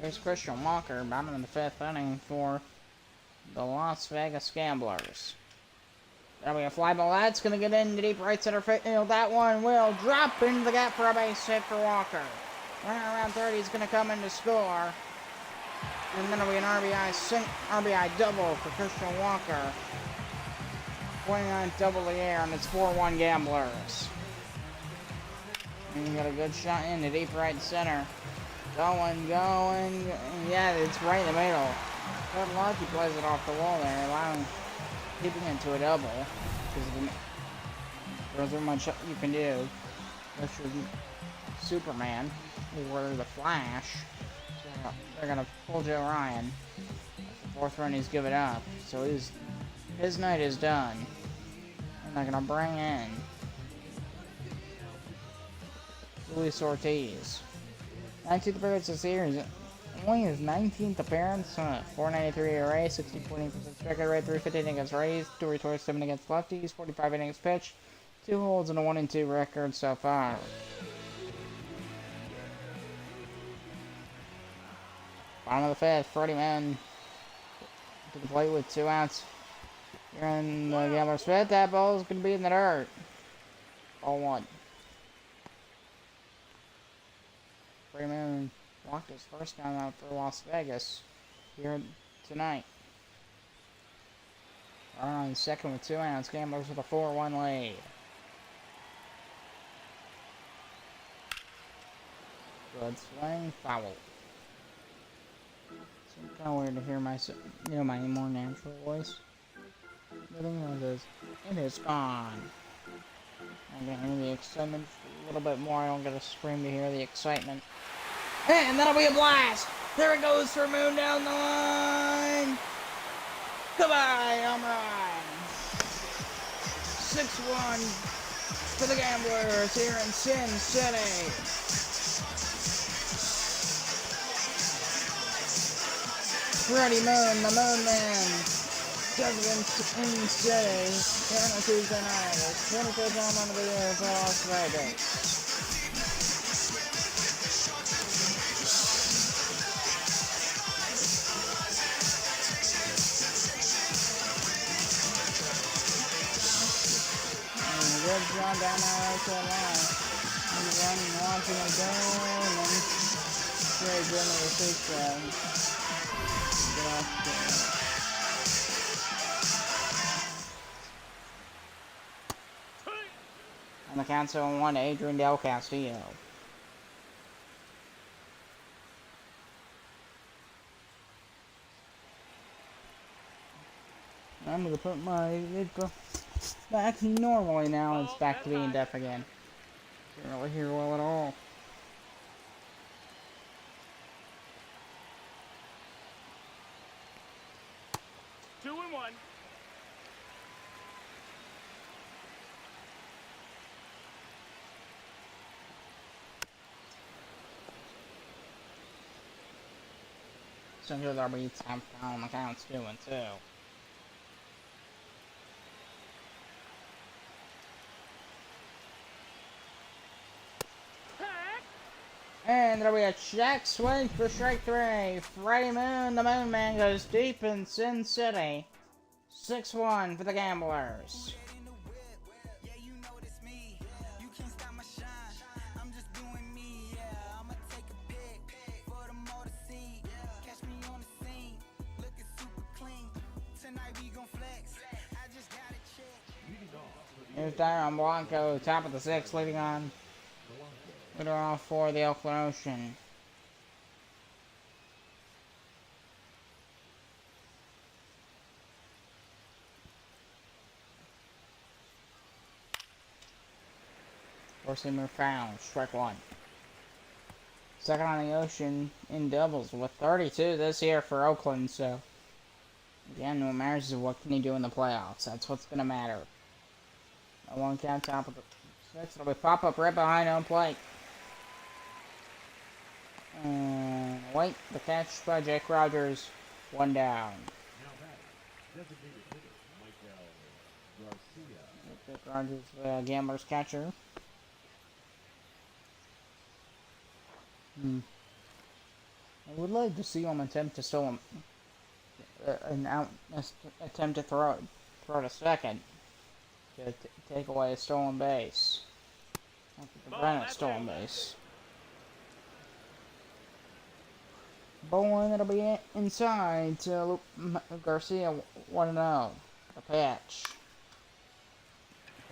There's Christian Walker, bottom of the 5th inning for the Las Vegas Gamblers. That'll be a fly ball. That's going to get into deep right center field. That one will drop into the gap for a base hit for Walker. Runner around 30 is going to come in to score. And then it'll be an RBI double for Christian Walker. 29 double the air, and it's 4-1 Gamblers. And you got a good shot into deep right center. Going. Yeah, it's right in the middle. Good luck, he plays it off the wall there, keeping it to a double. Because there's not much you can do. Unless you're Superman or the Flash. So they're gonna pull Joe Ryan. That's the 4th run he's given up. So his night is done. And they're gonna bring in Luis Ortiz. 19th appearance this year. Only his 19th appearance. 493 ERA, 60.8% strikeout rate, 315 against righties, 2 against lefties, 45 innings pitched, 2 holds, and a 1-2 record so far. Bottom of the 5th, Freddie Mann to the plate with 2 outs. Here in the Gamblers' 5th, that ball is going to be in the dirt. Ball 1. Freddie Mann walked his first time out for Las Vegas here tonight. On 2nd with 2 outs, Gamblers with a 4-1 lead. Good swing, foul. It's kind of weird to hear my more natural voice. But anyways, it is gone. I can hear the excitement a little bit more. I don't get to scream to hear the excitement. And that'll be a blast! There it goes for Moon down the line! Goodbye, home run! 6-1 for the Gamblers here in Sin City. Freddie Moon, the Moon Man, does it in City here on a Tuesday night. It's 25th home run of the year for Las Vegas. Good job down that right side line. He's running, launching it down, and very good in the 6th round. Get off there. And the count's 0-1 to Adrian Del Castillo. I'm going to put my back normally now. It's back to being deaf again. Can't really hear well at all. Two and one. So here's our beat time on the count's 2-2. And there'll be a check swing for strike 3. Freddie Moon, the Moon Man, goes deep in Sin City. 6-1 for the Gamblers. Here's Tyron Blanco, top of the 6th, leading off for the Oakland Ocean. Four-seamer foul, strike 1. Second on the Ocean in doubles with 32 this year for Oakland, so again, what matters is what can you do in the playoffs. That's what's going to matter. One count, top of the six. It'll be pop up right behind home plate. And wait, the catch by Jake Rogers. One down. Jake Rogers, the Gamblers catcher. I would like to see him attempt to steal him. Attempt to throw to second to take away a stolen base. To prevent a stolen base. Bowling, it'll be inside to Garcia 1-0. The pitch.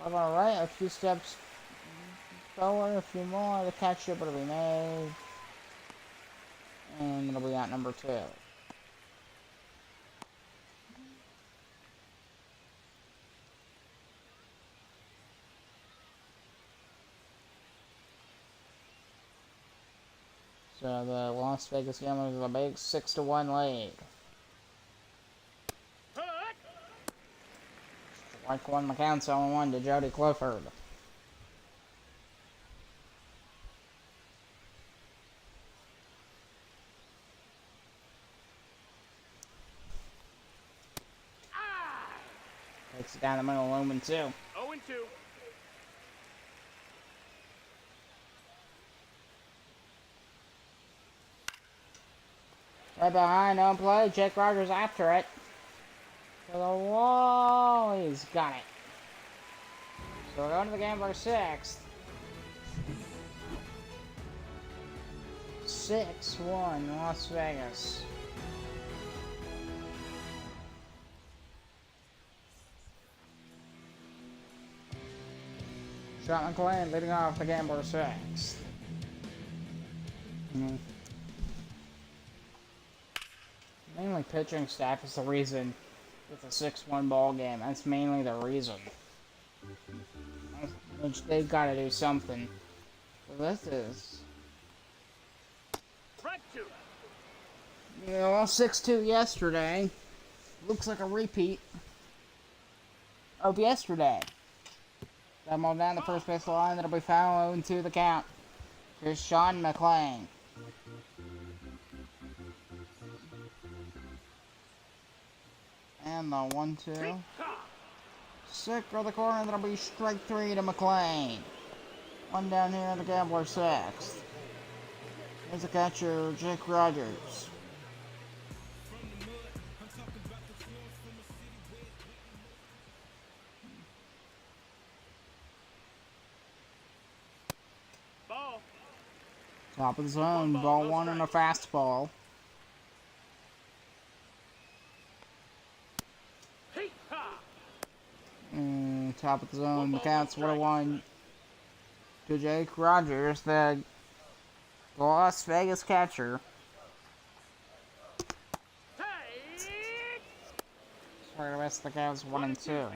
Left on the right, a few steps forward, a few more. The catch will be made. And it'll be out number 2. So the Las Vegas Gamblers have a big 6-1 lead. Strike one, McCown 7-1 to Jody Clifford. Takes it down the middle, 0-2. 0-2. Right behind, on play. Jake Rogers after it. To the wall. He's got it. So we're going to the Gambler 6th. 6-1 Las Vegas. Shot McLean leading off the Gambler 6th. Mainly pitching staff is the reason it's a 6-1 ball game. That's mainly the reason. Which they've got to do something. So this is. You know, lost 6-2 yesterday. Looks like a repeat of yesterday. Got them down the first base line. That'll be foul 0-2 the count. Here's Sean McLean. And the 1-2. Sick of the corner. That'll be strike 3 to McLean. One down here in the Gambler 6th. Here's the catcher, Jake Rogers. Ball. Top of the zone, ball 1 and a fastball. And top of the zone, the count's 1-1 to Jake Rogers, the Las Vegas catcher. Sorry, the rest of the count's 1-2.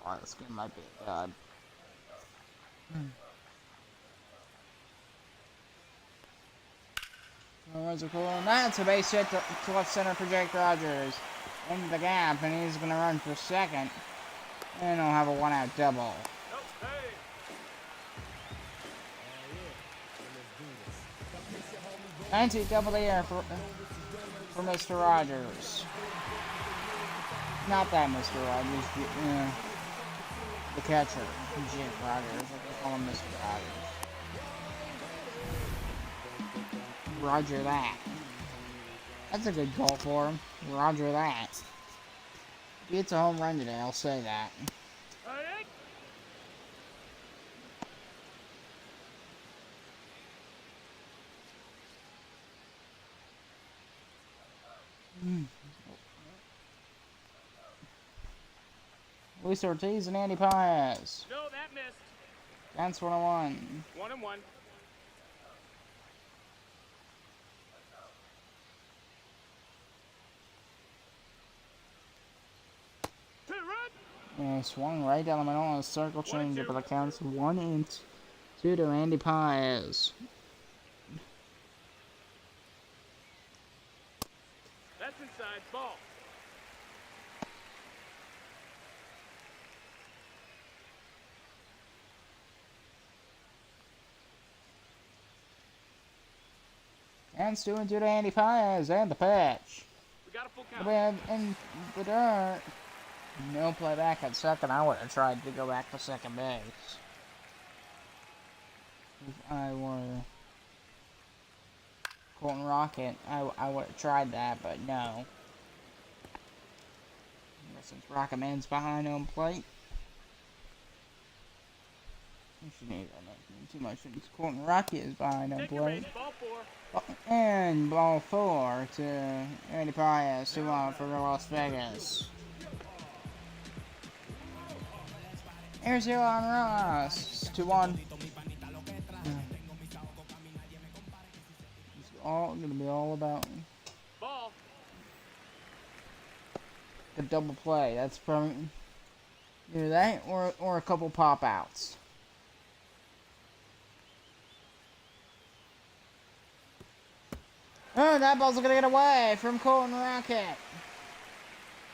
Oh, this game might be a dud. And that's a base hit to left center for Jake Rogers. Into the gap, and he's going to run for second. And he'll have a 1-out double. Nice double the air for Mr. Rogers. Not that Mr. Rogers, the catcher, Jake Rogers. I call him Mr. Rogers. Roger that. That's a good goal for him. Roger that. He hits a home run today, I'll say that. Luis Ortiz and Andy Paez. No, that missed. That's 1-1. 1-1. And swung right down the middle on a circle change, but the count's 1-2 to Andy Paez. That's inside ball. And Stu and to Andy Paez and the pitch. We got a full count. In the dirt. No play back at second. I would have tried to go back to second base. If I were Colton Rocket, I would have tried that, but no. Since Rocketman's behind home plate. You shouldn't even make too much since Colton Rocket is behind home plate. Ball 4. And ball 4 to Andy Paez, 2-1 for Las Vegas. Here's Elon Ross, 2-1. It's all gonna be all about Ball. the double play. That's probably either that or a couple pop outs. Oh, that ball's gonna get away from Colton Rocket.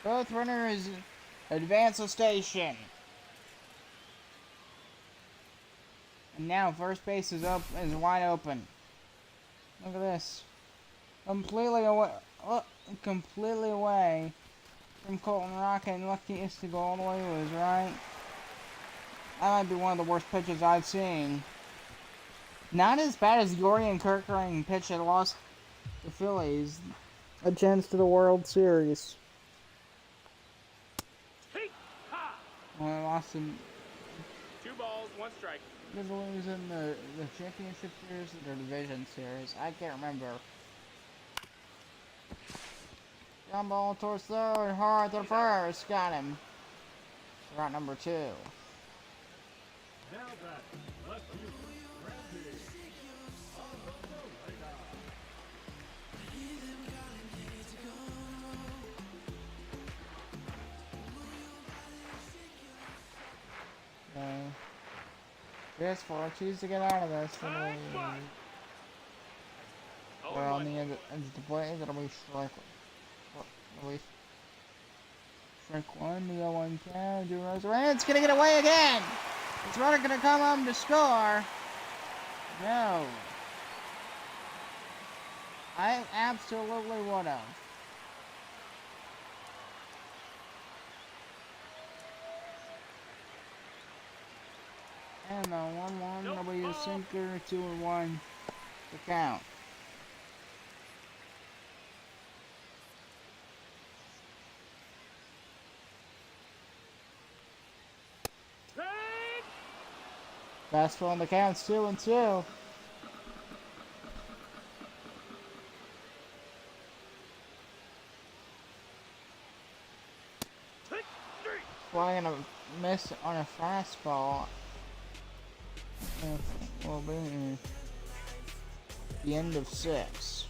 Both runners advance the station. And now first base is wide open. Look at this. Completely away from Colton Rocket, and lucky is to go all the way to his right. That might be one of the worst pitches I've seen. Not as bad as the Orion Kirkering pitch that lost the Phillies a chance to the World Series. Well, I lost him. 2 balls, 1 strike. Did lose in the championship series or the division series? I can't remember. Ground ball towards third, hard to the first, got him. Route number 2. Now back. Left field. Randy. This for choose to get out of this. We're on the end of the play. It'll be strike. Strike 1, the 0-1 count. It's gonna get away again. It's runner gonna come home to score. No. I absolutely would have. And the 1-1 W sinker, 2-1 to count. Fastball on the counts, 2-2. Flying a miss on a fastball. Will be the end of 6.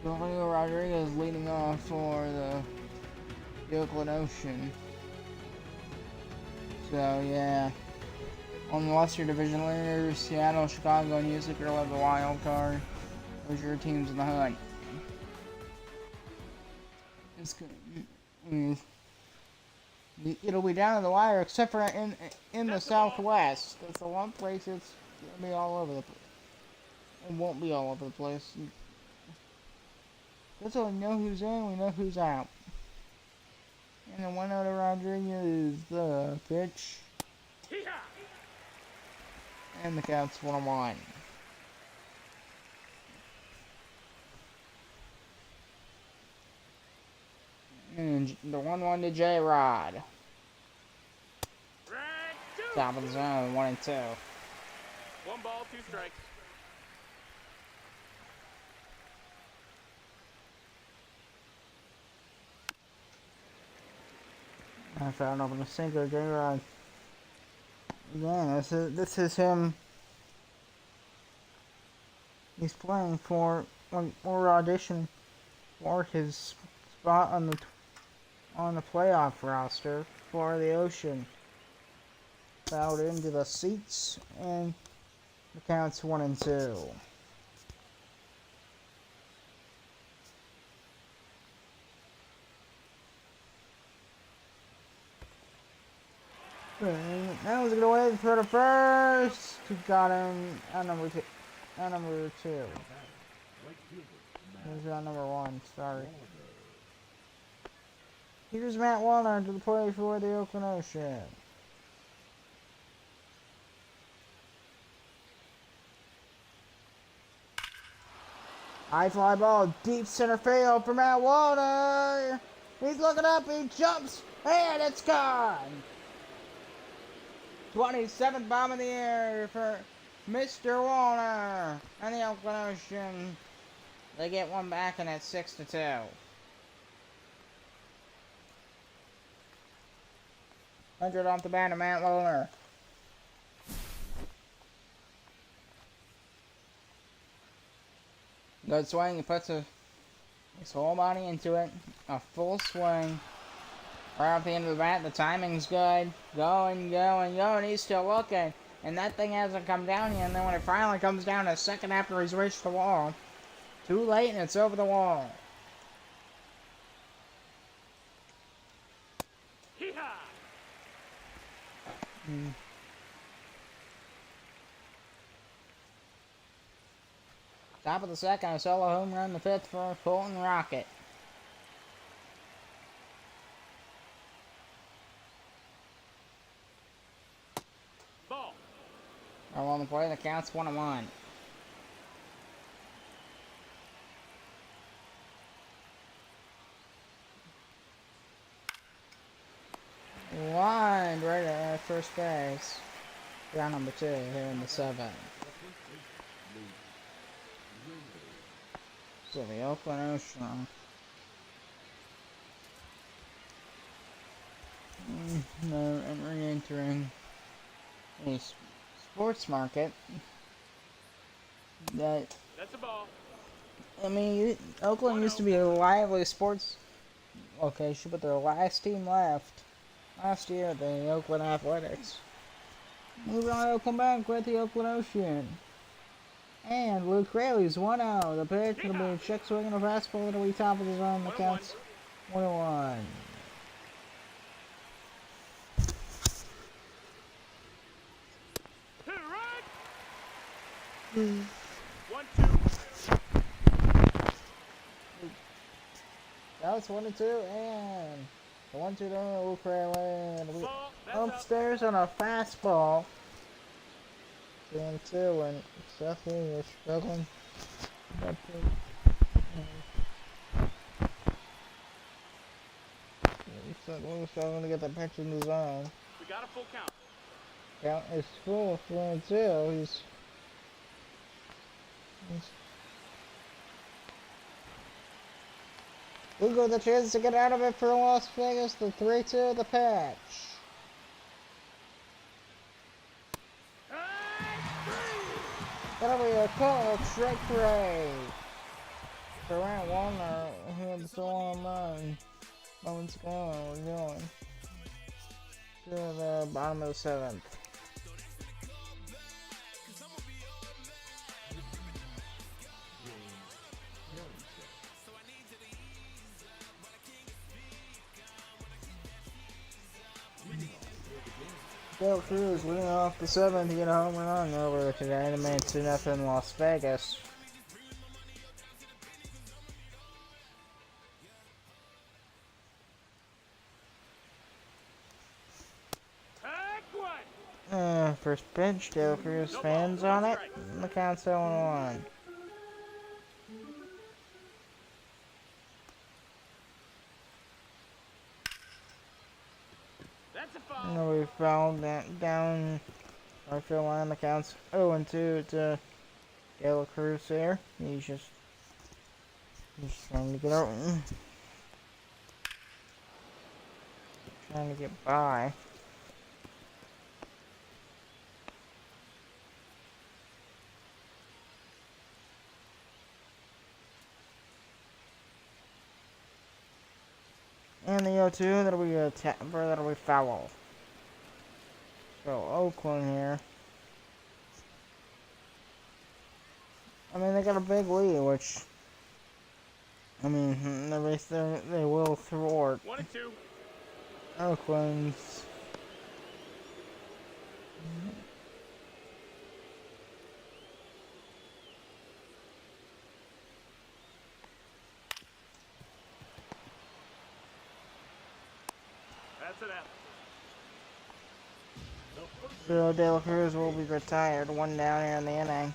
Julio Rodriguez leading off for the Oakland Ocean. So yeah, on the lesser division leaders, Seattle, Chicago, and Music are led the wild card. Those are your teams in the hunt. It's good. It'll be down to the wire, except for in the Southwest. That's the one place it's gonna be all over the place. It won't be all over the place. That's all we know who's in, we know who's out. And the 1-0 Rodriguez is the pitch. And the count's 1-1. And the 1-1 to J-Rod. Top of the zone, 1-2. 1 ball, 2 strikes. I found open a sinker, J-Rod. Again, this is him. He's playing for or audition for his spot on the playoff roster for the Ocean. Bowed into the seats, and The count's 1-2. That was gonna wait for the first. Got him at number two. At number two. He's on number one. Sorry. Here's Matt Warner to the play for the Oakland Ocean. High fly ball, deep center field for Matt Warner. He's looking up, he jumps, and it's gone. 27th bomb in the air for Mr. Warner and the Oakland Ocean. They get one back, and it's 6-2. Hundred off the bat of Matt Warner. Good swing. He puts his whole body into it. A full swing. Right off the end of the bat. The timing's good. Going. He's still looking. And that thing hasn't come down yet. And then when it finally comes down a second after he's reached the wall. Too late and it's over the wall. Top of the second, a solo home run, the fifth for Fulton Rocket. Ball. On the play, the count's 1-1. Lined right at first base. Round number 2 here in the 7th. So the Oakland Ocean. And re-entering a sports market that. That's a ball. I mean, Oakland used to be a lively sports location, but their last team left last year, the Oakland Athletics. Moving on, they'll come back with the Oakland Ocean. And Luke Rayleigh's 1-0. The pitch will be a check swing and a fastball that'll be top of the zone. The count's 1-1. Right. 1-2. Now it's 1-2, and the 1-2 to Luke Rayleigh. And we upstairs on a fastball. 2-2, and Seth Lee is struggling. We're struggling to get the pitch in the zone. We got a full count. Count is full, 4-2. He's we'll go the chance to get out of it for Las Vegas. The 3-2, the pitch. That'll be a call, strike 3. Durant Warner, who had the solo run moments ago, we're going to the bottom of the 7th. Dale Cruz leading off the 7th to get a home run over today to make 2-0 Las Vegas. First pitch, Dale Cruz fans on it. The count's 0-1. And we fouled that down our field line. The count's 0-2 to Dale Cruz here. He's just trying to get out. Trying to get by. And the 0-2, that'll be a tapper, that'll be foul. So Oakland here I mean, they got a big lead, which, I mean, they will thwart 1 and 2. Oakland's. That's an F. Bill De La Cruz will be retired. One down here in the inning.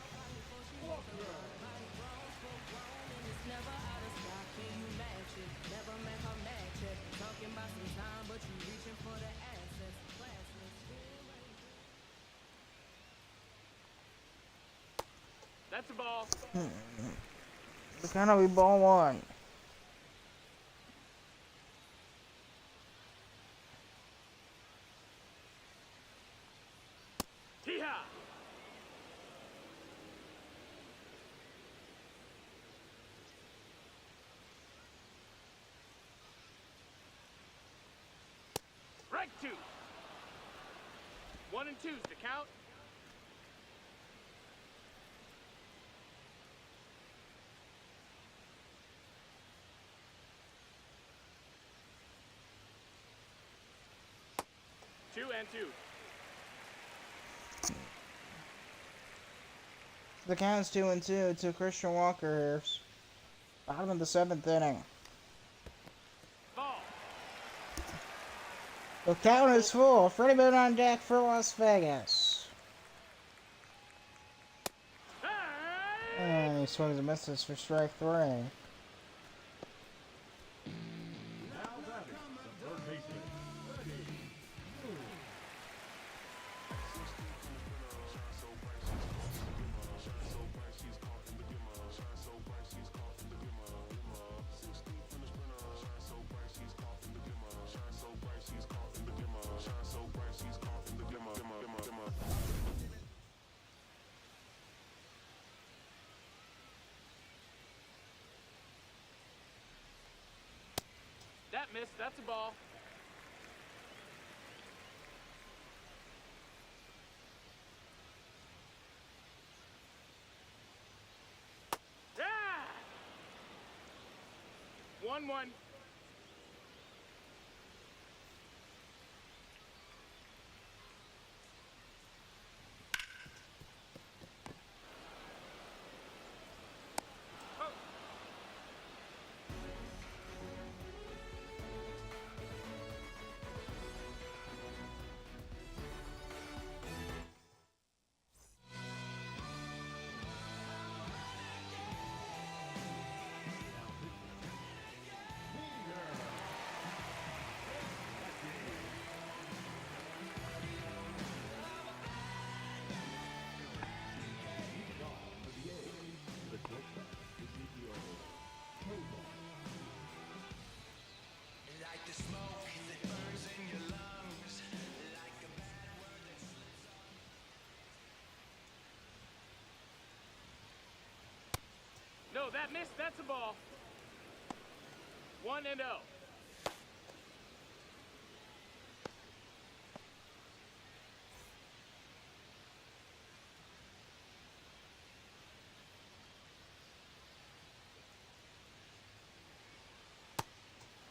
That's a ball. It's gonna be ball one. Tee-haw. Strike 2. 1 and 2's the count. Two and 2. The count's 2-2 to Christian Walker here. Bottom of the 7th inning. Ball. The count is full. Freddie Boone on deck for Las Vegas. Hey! And he swings and misses for strike 3. That missed. That's a ball. Yeah! 1-1. No, that missed. That's a ball. 1-0.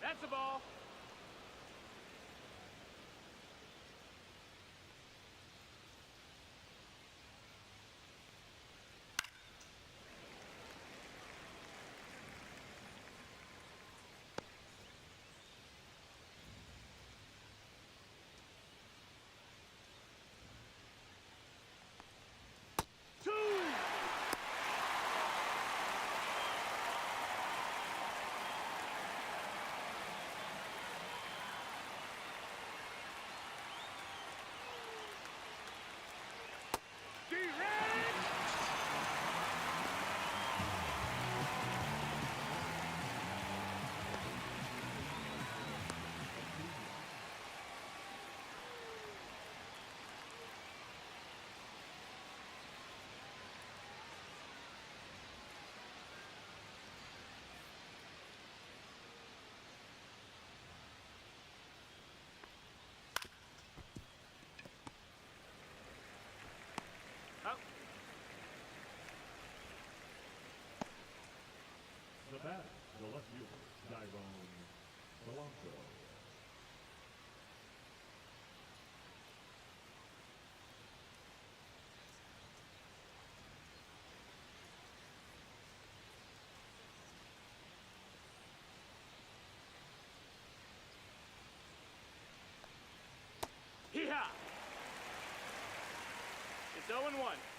That's a ball. The left fielder, Tyrone Alonso. Hee-haw! It's 0-1.